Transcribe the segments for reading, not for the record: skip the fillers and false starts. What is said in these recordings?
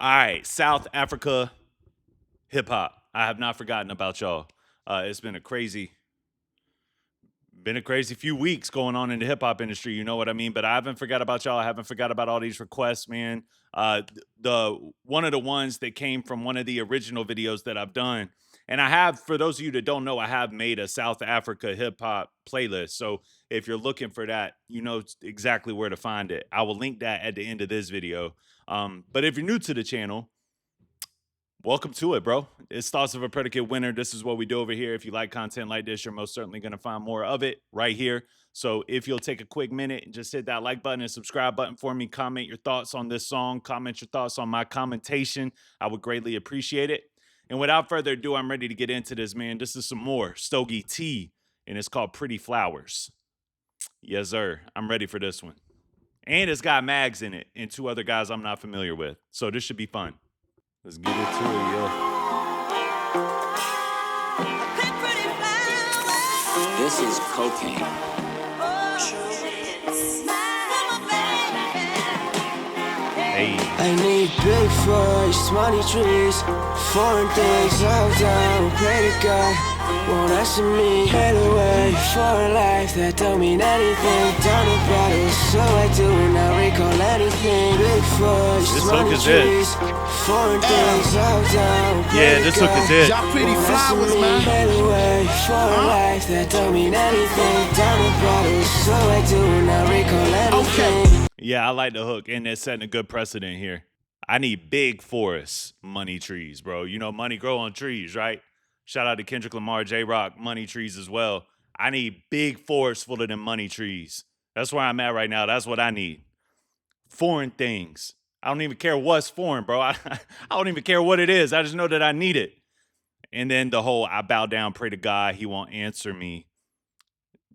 All right, South Africa hip hop. I have not forgotten about y'all. It's been a crazy few weeks going on in the hip hop industry. You know what I mean? But I haven't forgot about y'all. I haven't forgot about all these requests, man. The one of the ones that came from one of the original videos that I've done. And I have, for those of you that don't know, I have made a South Africa hip hop playlist. So if you're looking for that, you know exactly where to find it. I will link that at the end of this video. But if you're new to the channel, welcome to it, bro. It's Thoughts of a Predicate Winner. This is what we do over here. If you like content like this, you're most certainly going to find more of it right here. So if you'll take a quick minute and just hit that like button and subscribe button for me, comment your thoughts on this song, comment your thoughts on my commentation, I would greatly appreciate it. And without further ado, I'm ready to get into this, man. This is some more Stogie T, and it's called Pretty Flowers. Yes, sir. I'm ready for this one. And it's got Maggz in it and two other guys I'm not familiar with. So this should be fun. Let's get into it, yo. This is cocaine. Hey. I need big fish, money trees, foreign things, all down, pray to God. Won't answer me, head away for a life that don't mean anything. Down the bottle, so I do not recall anything. Big fish, This hook money is it. trees, foreign things, all down, pray Yeah, to this hook God. is it. Y'all pretty Won't answer flowers, me, man. head away for a life that don't mean anything. Down the bottle, so I do not recall anything. Yeah, I like the hook, and it's setting a good precedent here. I need big forests, money trees, bro. You know, money grow on trees, right? Shout out to Kendrick Lamar, J-Rock, money trees as well. I need big forests full of them money trees. That's where I'm at right now. That's what I need. Foreign things. I don't even care what's foreign, bro. I don't even care what it is. I just know that I need it. And then the whole I bow down, pray to God, he won't answer me.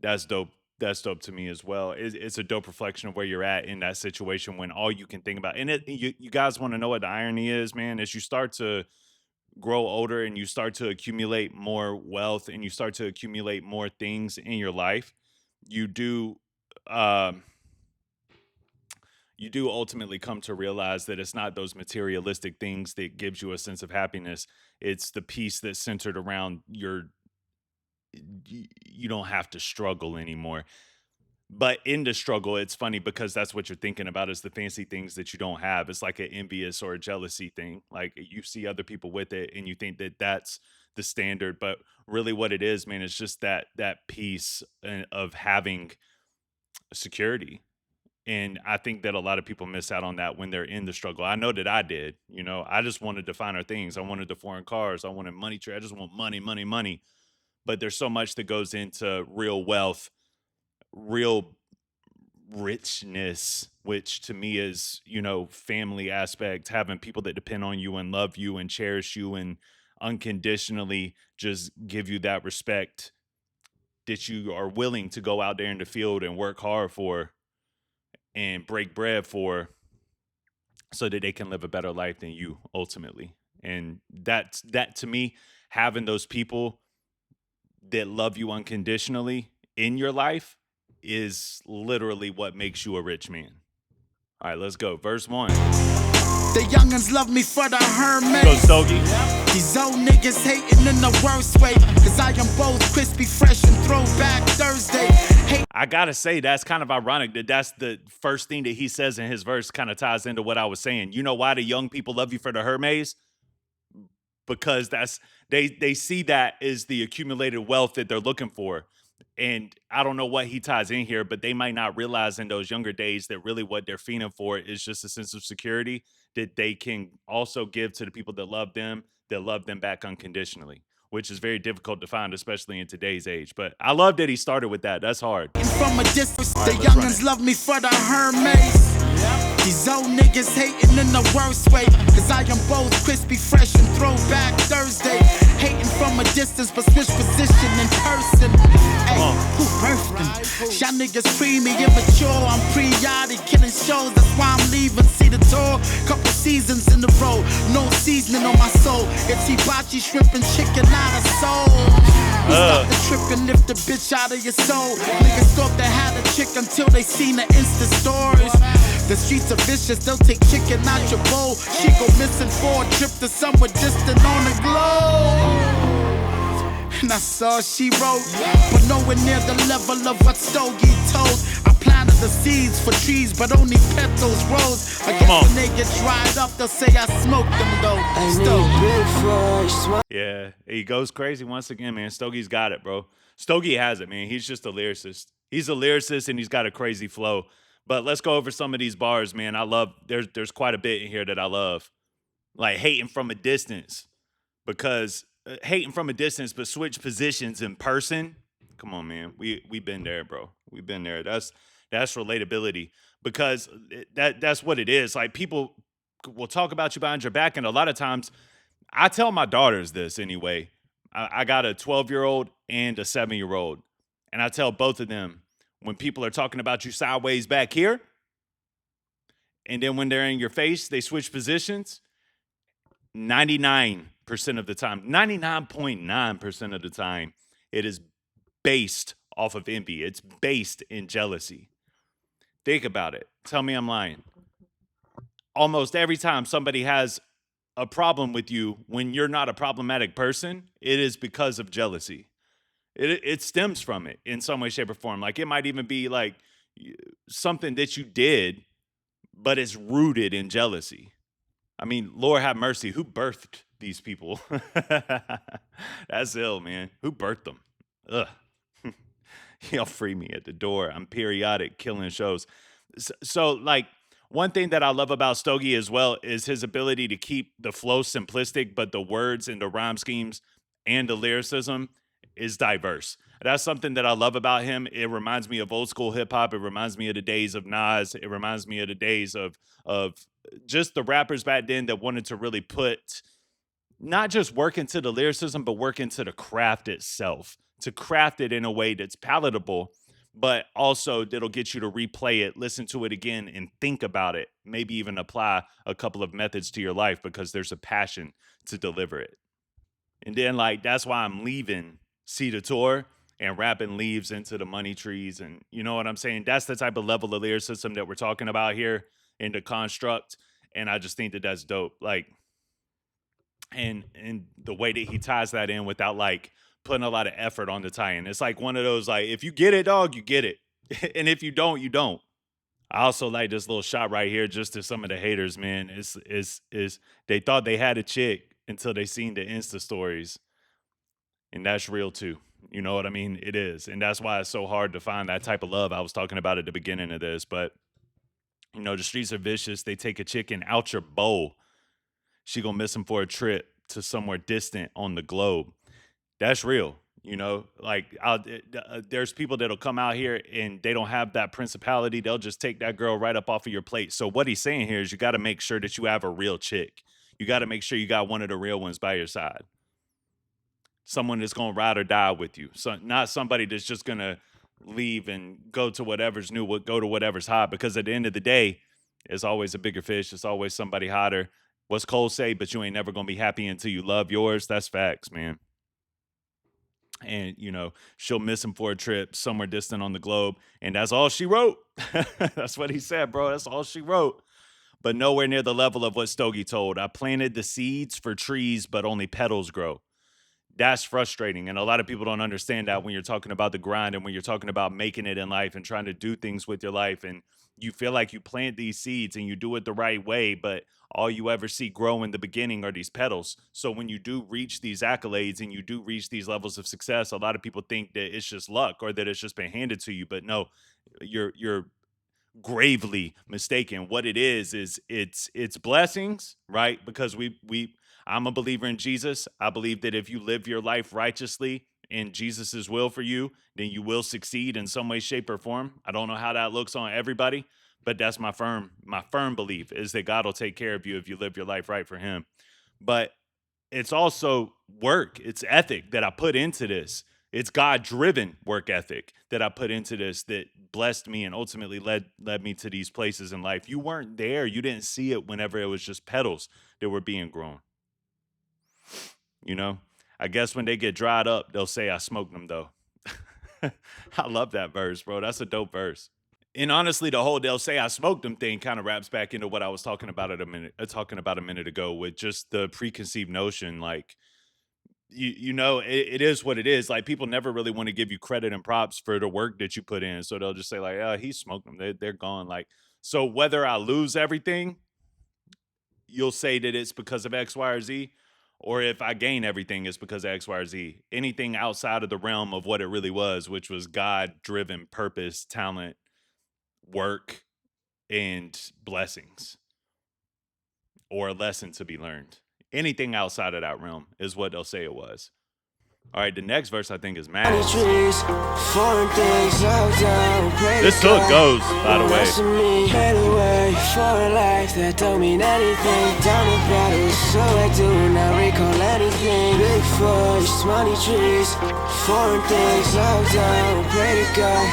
That's dope. That's dope to me as well. It's a dope reflection of where you're at in that situation when all you can think about. And you guys want to know what the irony is, man? As you start to grow older and you start to accumulate more wealth and you start to accumulate more things in your life, you do ultimately come to realize that it's not those materialistic things that gives you a sense of happiness. It's the peace that's centered around you don't have to struggle anymore. But in the struggle, it's funny because that's what you're thinking about is the fancy things that you don't have. It's like an envious or a jealousy thing. Like you see other people with it and you think that that's the standard. But really what it is, man, is just that peace of having security. And I think that a lot of people miss out on that when they're in the struggle. I know that I did. You know, I just wanted to finer things. I wanted the foreign cars. I wanted money. I just want money, money, money. But there's so much that goes into real wealth, real richness, which to me is, you know, family aspect, having people that depend on you and love you and cherish you and unconditionally just give you that respect that you are willing to go out there in the field and work hard for and break bread for so that they can live a better life than you ultimately. And that to me, having those people that love you unconditionally in your life is literally what makes you a rich man. All right, let's go. Verse 1. The youngins love me for the Hermes. Go, Stogie. These old niggas hating in the worst way. Cause I am both crispy, fresh, and throwback Thursday. I gotta say, that's kind of ironic that that's the first thing that he says in his verse kind of ties into what I was saying. You know why the young people love you for the Hermes? Because they see that as the accumulated wealth that they're looking for. And I don't know what he ties in here, but they might not realize in those younger days that really what they're feeling for is just a sense of security that they can also give to the people that love them back unconditionally, which is very difficult to find, especially in today's age. But I love that he started with that. That's hard. From a distance, All the right, let's run youngins it. love me for the Hermes. These old niggas hating in the worst way. Cause I am both crispy, fresh, and throwback Thursday. Hating from a distance, but switch position in person. Hey, who birthed them? Y'all niggas preemie, immature. I'm pre-yachty, killing shows. That's why I'm leaving. See the tour, couple seasons in a row. No seasoning on my soul. It's hibachi, shrimp, and chicken, not a soul. Stop the trip and lift the bitch out of your soul. Niggas thought they had a chick until they seen the Insta stories. The streets are vicious, they'll take chicken out your bowl. She go missing for a trip to somewhere distant on the globe. And that's all she wrote, but nowhere near the level of what Stogie told. I planted the seeds for trees, but only petals rose. I guess when they get dried up, they'll say I smoked them though. Yeah, he goes crazy once again, man. Stogie's got it, bro. Stogie has it, man. He's just a lyricist. He's a lyricist and he's got a crazy flow. But let's go over some of these bars, man. I love, there's quite a bit in here that I love. Like hating from a distance, because hating from a distance, but switch positions in person. Come on, man. We've been there, bro. We've been there. That's relatability, because that's what it is. Like, people will talk about you behind your back, and a lot of times I tell my daughters this anyway. I got a 12-year-old and a 7-year-old, and I tell both of them, when people are talking about you sideways back here, and then when they're in your face, they switch positions. 99% of the time, 99.9% of the time, it is based off of envy. It's based in jealousy. Think about it. Tell me I'm lying. Almost every time somebody has a problem with you when you're not a problematic person, it is because of jealousy. It stems from it in some way, shape, or form. Like, it might even be like something that you did, but it's rooted in jealousy. I mean, Lord have mercy. Who birthed these people? That's ill, man. Who birthed them? Ugh. Y'all free me at the door. I'm periodic killing shows. So, like, one thing that I love about Stogie as well is his ability to keep the flow simplistic, but the words and the rhyme schemes and the lyricism is diverse. That's something that I love about him. It reminds me of old school hip hop. It reminds me of the days of Nas. It reminds me of the days of just the rappers back then that wanted to really put not just work into the lyricism, but work into the craft itself, to craft it in a way that's palatable, but also that'll get you to replay it, listen to it again, and think about it. Maybe even apply a couple of methods to your life, because there's a passion to deliver it. And then, like, that's why I'm leaving See the Tour and rapping leaves into the money trees. And you know what I'm saying? That's the type of level of lyricism that we're talking about here in the construct. And I just think that that's dope. Like, and the way that he ties that in without like putting a lot of effort on the tie-in. It's like one of those, like, if you get it, dog, you get it. And if you don't, you don't. I also like this little shot right here, just to some of the haters, man. Is they thought they had a chick until they seen the Insta stories. And that's real too. You know what I mean? It is. And that's why it's so hard to find that type of love I was talking about at the beginning of this. But, you know, the streets are vicious. They take a chicken out your bowl. She gonna miss him for a trip to somewhere distant on the globe. That's real. You know, like, there's people that'll come out here and they don't have that principality. They'll just take that girl right up off of your plate. So what he's saying here is you got to make sure that you have a real chick. You got to make sure you got one of the real ones by your side. Someone that's going to ride or die with you. So not somebody that's just going to leave and go to whatever's new, go to whatever's hot. Because at the end of the day, it's always a bigger fish. It's always somebody hotter. What's Cole say? But you ain't never going to be happy until you love yours. That's facts, man. And, you know, she'll miss him for a trip somewhere distant on the globe. And that's all she wrote. That's what he said, bro. That's all she wrote. But nowhere near the level of what Stogie told. I planted the seeds for trees, but only petals grow. That's frustrating. And a lot of people don't understand that when you're talking about the grind and when you're talking about making it in life and trying to do things with your life. And you feel like you plant these seeds and you do it the right way, but all you ever see grow in the beginning are these petals. So when you do reach these accolades and you do reach these levels of success, a lot of people think that it's just luck or that it's just been handed to you. But no, you're gravely mistaken. What it is it's blessings, right? Because I'm a believer in Jesus. I believe that if you live your life righteously in Jesus's will for you, then you will succeed in some way, shape, or form. I don't know how that looks on everybody, but that's my firm belief is that God will take care of you if you live your life right for him. But it's also work. It's ethic that I put into this. It's God-driven work ethic that I put into this that blessed me and ultimately led me to these places in life. You weren't there. You didn't see it whenever it was just petals that were being grown. You know, I guess when they get dried up, they'll say I smoked them, though. I love that verse, bro. That's a dope verse. And honestly, the whole "they'll say I smoked them" thing kind of wraps back into what I was talking about a minute ago, with just the preconceived notion. Like, it is what it is. Like, people never really want to give you credit and props for the work that you put in, so they'll just say like, "Oh, he smoked them. They're gone." Like, so whether I lose everything, you'll say that it's because of X, Y, or Z, or if I gain everything, it's because of X, Y, or Z. Anything outside of the realm of what it really was, which was God-driven purpose, talent, work, and blessings, or a lesson to be learned. Anything outside of that realm is what they'll say it was. All right, the next verse I think is Maggz. This hook goes, by the way. For a life that don't mean anything. Down the battle, so I do not recall anything. Big forest, money trees, foreign things. Locked down, pray to God,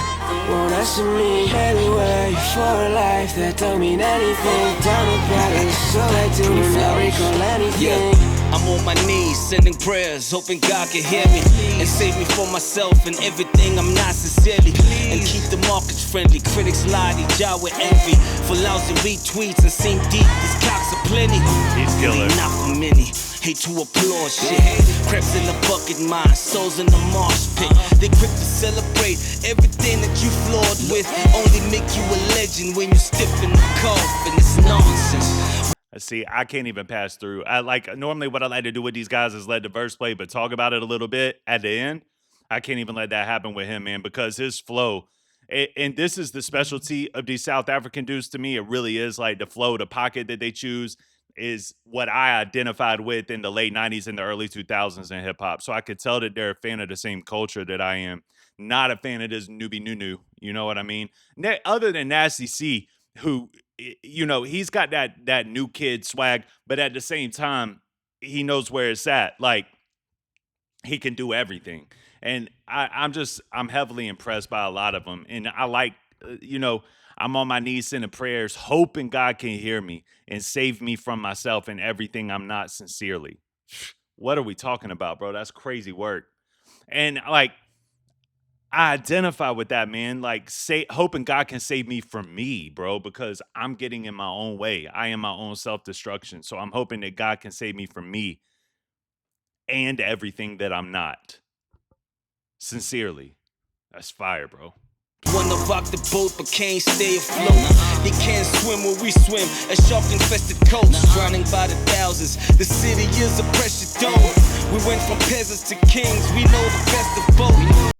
won't answer me. Anyway, for a life that don't mean anything. Down the battle, so I do not recall anything. I'm on my knees, sending prayers, hoping God can hear me and save me from myself and everything I'm not sincerely. And keep the markets friendly. Critics lie, they jar with envy for lousy retweets and seem deep. These cocks are plenty. He's killer. Not for many. Hate to applaud shit. Crabs in the bucket, mine, souls in the marsh pit. They quick to celebrate everything that you flawed with. Only make you a legend when you stiff in the coffin. It's nonsense. See, I can't even pass through. Normally what I like to do with these guys is let the verse play, but talk about it a little bit at the end. I can't even let that happen with him, man, because his flow, and this is the specialty of these South African dudes to me. It really is like the flow, the pocket that they choose is what I identified with in the late 90s and the early 2000s in hip hop. So I could tell that they're a fan of the same culture that I am. Not a fan of this newbie new. You know what I mean? Other than Nasty C, who, he's got that new kid swag, but at the same time, he knows where it's at. Like, he can do everything. And I'm heavily impressed by a lot of them. And I like, I'm on my knees sending prayers, hoping God can hear me and save me from myself and everything I'm not sincerely. What are we talking about, bro? That's crazy work. And like, I identify with that, man. Like, hoping God can save me from me, bro, because I'm getting in my own way. I am my own self-destruction. So I'm hoping that God can save me from me and everything that I'm not. Sincerely. That's fire, bro. Wanna rock the boat but can't stay afloat. They can't swim where we swim, a shark-infested coast, drowning by the thousands. The city is a precious dome. We went from peasants to kings, we know the best of both.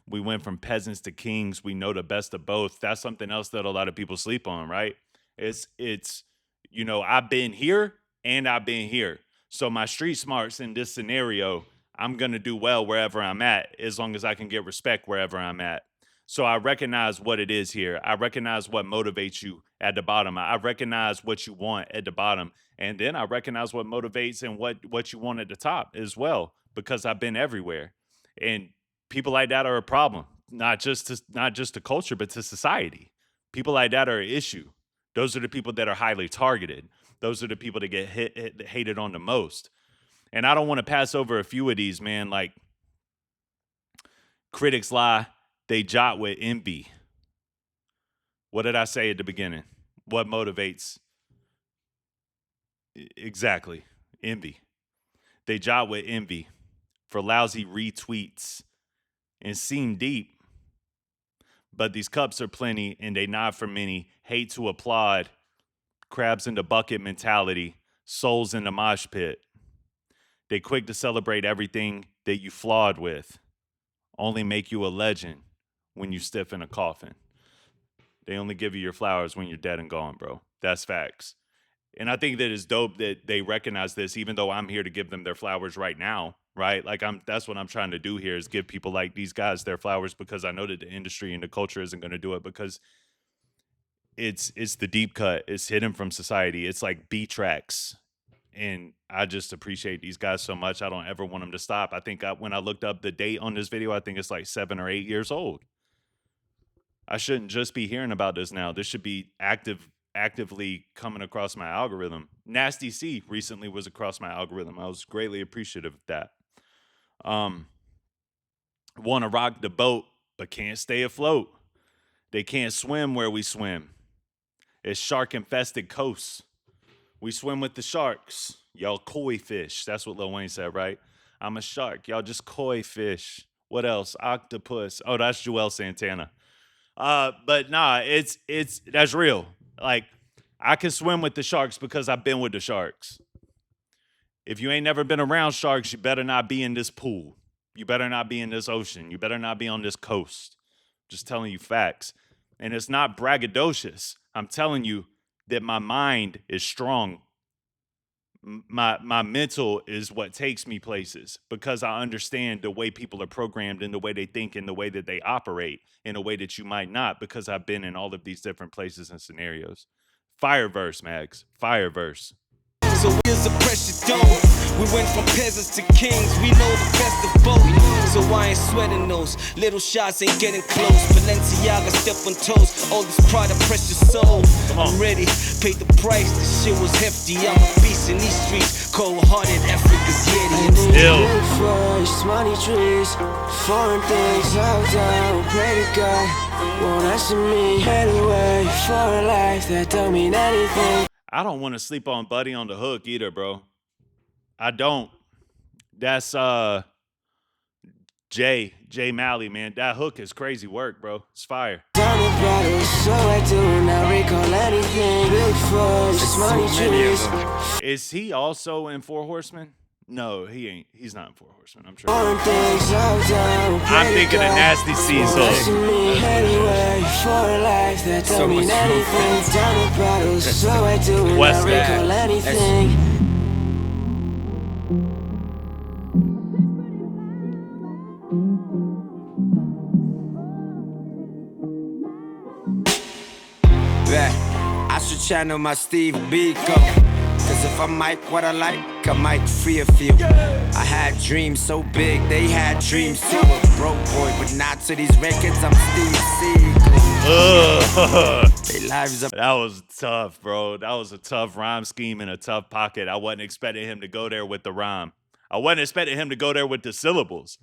We went from peasants to kings, we know the best of both. That's something else that a lot of people sleep on, right? It's I've been here and I've been here. So my street smarts in this scenario, I'm gonna do well wherever I'm at, as long as I can get respect wherever I'm at. So I recognize what it is here. I recognize what motivates you at the bottom. I recognize what you want at the bottom. And then I recognize what motivates and what you want at the top as well, because I've been everywhere. And people like that are a problem, not just to culture, but to society. People like that are an issue. Those are the people that are highly targeted. Those are the people that get hated on the most. And I don't want to pass over a few of these, man. Like, critics lie. They jot with envy. What did I say at the beginning? What motivates? Exactly. Envy. They jot with envy for lousy retweets and seem deep. But these cups are plenty and they not for many. Hate to applaud. Crabs in the bucket mentality. Souls in the mosh pit. They quick to celebrate everything that you flawed with. Only make you a legend when you stiff in a coffin. They only give you your flowers when you're dead and gone, bro. That's facts. And I think that it's dope that they recognize this, even though I'm here to give them their flowers right now, right? Like, that's what I'm trying to do here, is give people like these guys their flowers, because I know that the industry and the culture isn't going to do it, because it's the deep cut. It's hidden from society. It's like B tracks. And I just appreciate these guys so much. I don't ever want them to stop. I think when I looked up the date on this video, I think it's like 7 or 8 years old. I shouldn't just be hearing about this now. This should be actively coming across my algorithm. Nasty C recently was across my algorithm. I was greatly appreciative of that. Want to rock the boat, but can't stay afloat. They can't swim where we swim. It's shark-infested coasts. We swim with the sharks. Y'all koi fish. That's what Lil Wayne said, right? I'm a shark. Y'all just koi fish. What else? Octopus. Oh, that's Joel Santana. But nah, it's that's real. Like, I can swim with the sharks because I've been with the sharks. If you ain't never been around sharks, you better not be in this pool. You better not be in this ocean. You better not be on this coast. Just telling you facts. And it's not braggadocious. I'm telling you that my mind is strong. My mental is what takes me places because I understand the way people are programmed and the way they think and the way that they operate in a way that you might not, because I've been in all of these different places and scenarios. Fireverse, Maggz. Fireverse. So here's a precious dome. We went from peasants to kings, we know the best of both. So I ain't sweating those little shots, ain't getting close. Balenciaga step on toes, all this pride of precious soul. I'm ready, paid the price, this shit was hefty. I'm a beast in these streets, cold-hearted Africa's Yeti. And still First, money trees, foreign things, hold down, pray to God. Won't answer me, head away, for a life that don't mean anything. I don't want to sleep on Buddy on the Hook either, bro. I don't. That's Jay Malley, man. That hook is crazy work, bro. It's fire. Down the battle, so I do not recall anything. Big first, money trees. Is he also in Four Horsemen? No, he ain't. He's not in Four Horsemen, I'm sure. Foreign things, hold down, I'm thinking of Nasty C's hook. me anyway, for a life that don't mean anything. Down the battle, so I do not Kwesta. recall anything. I should channel my Steve Biko. Cause if I mic what I like, I might free a few. I had dreams so big, they had dreams too. A broke boy, but not to these records, I'm Steve Seagal. They lives up. That was tough, bro. That was a tough rhyme scheme in a tough pocket. I wasn't expecting him to go there with the rhyme. I wasn't expecting him to go there with the syllables.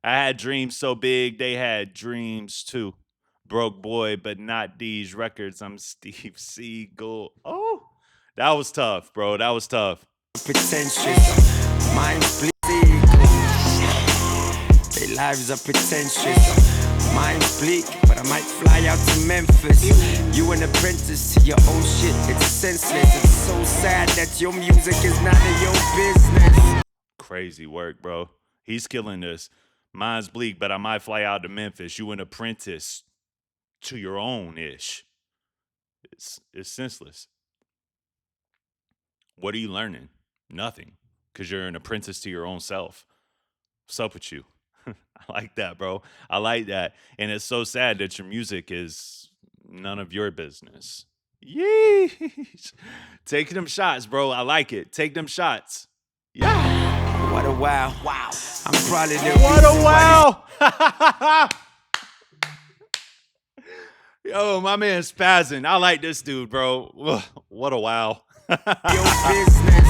I had dreams so big, they had dreams too. Broke boy, but not these records. I'm Steve Seagal. Oh, that was tough, bro. That was tough. Pretentious, mine's bleak. Their lives are pretentious. Mine's bleak, but I might fly out to Memphis. You an apprentice to your own shit. It's senseless. It's so sad that your music is none of your business. Crazy work, bro. He's killing this. Mine's bleak, but I might fly out to Memphis. You an apprentice to your own ish. It's senseless. What are you learning? Nothing. Because you're an apprentice to your own self. What's up with you? I like that, bro. I like that. And it's so sad that your music is none of your business. Yeesh. Take them shots, bro. I like it. Take them shots. Yeah. What a wow. Wow. I'm probably the What a wow. Yo, my man spazzing. I like this dude, bro. Ugh, what a wow. your business.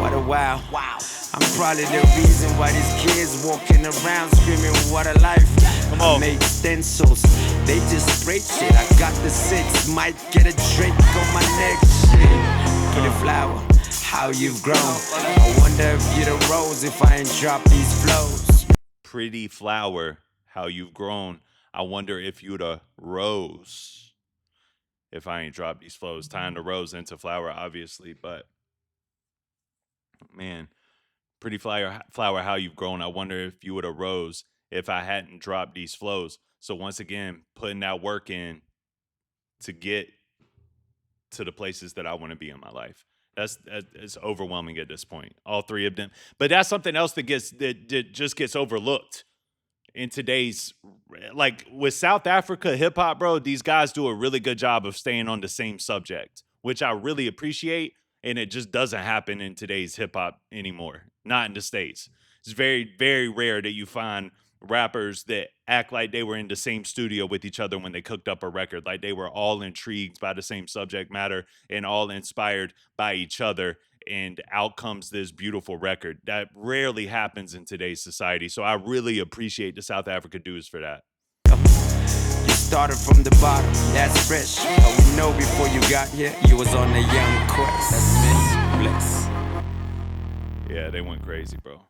What a wow. Wow. I'm probably the reason why these kids walking around screaming, what a life. Come on. I made stencils. They just spray shit. I got the 6. Might get a drink on my neck. Shit. Pretty flower. How you've grown. I wonder if you'd a rose if I ain't dropped these flows. Pretty flower. How you've grown. I wonder if you'd a rose if I ain't dropped these flows. Tying the rose into flower, obviously, but man, pretty flower, how you've grown. I wonder if you would have rose if I hadn't dropped these flows. So once again, putting that work in to get to the places that I want to be in my life. That's overwhelming at this point. All three of them. But that's something else that just gets overlooked in today's, like with South Africa hip hop, bro. These guys do a really good job of staying on the same subject, which I really appreciate. And it just doesn't happen in today's hip hop anymore. Not in the States. It's very, very rare that you find rappers that act like they were in the same studio with each other when they cooked up a record, like they were all intrigued by the same subject matter and all inspired by each other, and out comes this beautiful record. That rarely happens in today's society. So I really appreciate the South Africa dudes for that. You started from the bottom, that's fresh. But we know before you got here, you was on the young quest. That's me, bless. Yeah, they went crazy, bro.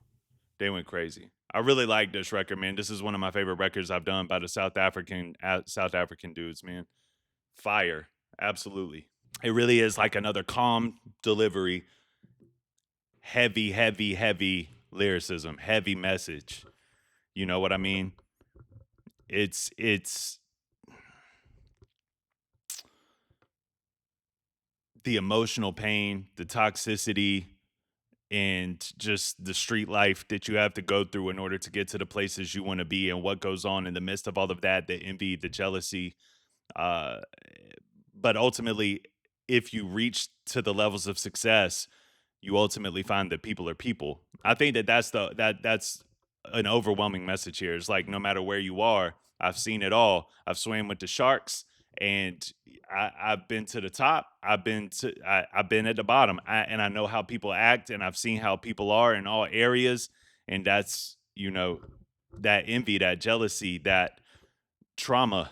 They went crazy. I really like this record, man. This is one of my favorite records I've done by the South African dudes, man. Fire, absolutely. It really is like another calm delivery, heavy lyricism, heavy message. You know what I mean? It's the emotional pain, the toxicity, and just the street life that you have to go through in order to get to the places you want to be, and what goes on in the midst of all of that, the envy, the jealousy. Uh, but ultimately, if you reach to the levels of success, you ultimately find that people are people. I think that that's an overwhelming message here. It's like no matter where you are, I've seen it all. I've swam with the sharks, and I've been to the top. I've been at the bottom, and I know how people act, and I've seen how people are in all areas, and that's that envy, that jealousy, that trauma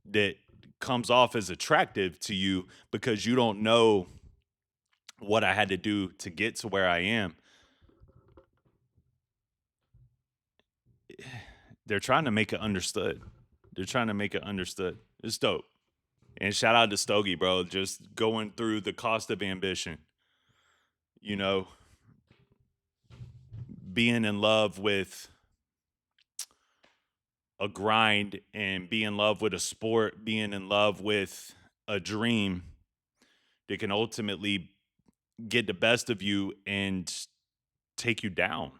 that comes off as attractive to you because you don't know what I had to do to get to where I am. They're trying to make it understood. They're trying to make it understood. It's dope. And shout out to Stogie, bro. Just going through the cost of ambition. Being in love with a grind and being in love with a sport, being in love with a dream that can ultimately get the best of you and take you down.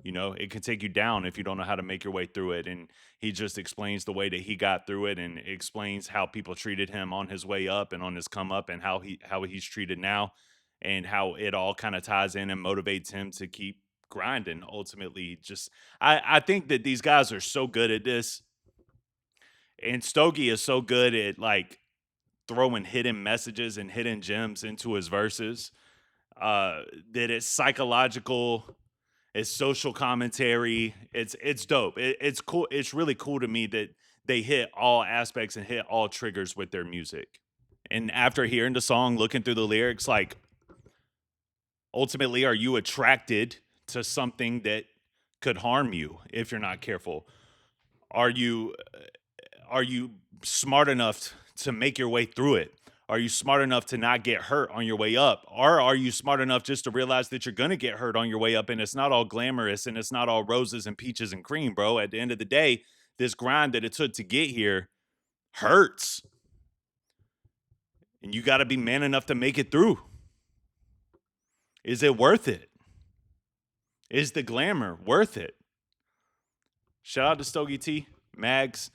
It can take you down if you don't know how to make your way through it. And he just explains the way that he got through it, and explains how people treated him on his way up and on his come up, and how he's treated now, and how it all kind of ties in and motivates him to keep grinding. Ultimately, just I think that these guys are so good at this, and Stogie is so good at like throwing hidden messages and hidden gems into his verses, that it's psychological. It's social commentary. It's dope. It's cool. It's really cool to me that they hit all aspects and hit all triggers with their music. And after hearing the song, looking through the lyrics, like ultimately, are you attracted to something that could harm you if you're not careful? Are you smart enough to make your way through it? Are you smart enough to not get hurt on your way up? Or are you smart enough just to realize that you're going to get hurt on your way up, and it's not all glamorous, and it's not all roses and peaches and cream, bro? At the end of the day, this grind that it took to get here hurts. And you got to be man enough to make it through. Is it worth it? Is the glamour worth it? Shout out to Stogie T, Maggz,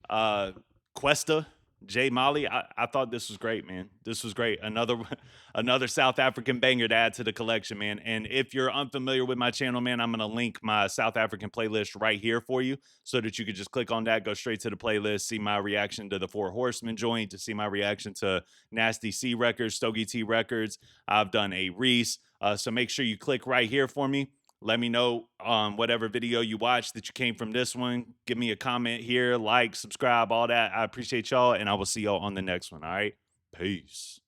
Kwesta, J Molly. I thought this was great, man. This was great. Another South African banger to add to the collection, man. And if you're unfamiliar with my channel, man, I'm gonna link my South African playlist right here for you, so that you could just click on that, go straight to the playlist, see my reaction to the Four Horsemen joint, to see my reaction to Nasty C Records, Stogie T Records. I've done a Reese. So make sure you click right here for me. Let me know whatever video you watched that you came from this one. Give me a comment here, like, subscribe, all that. I appreciate y'all, and I will see y'all on the next one, all right? Peace.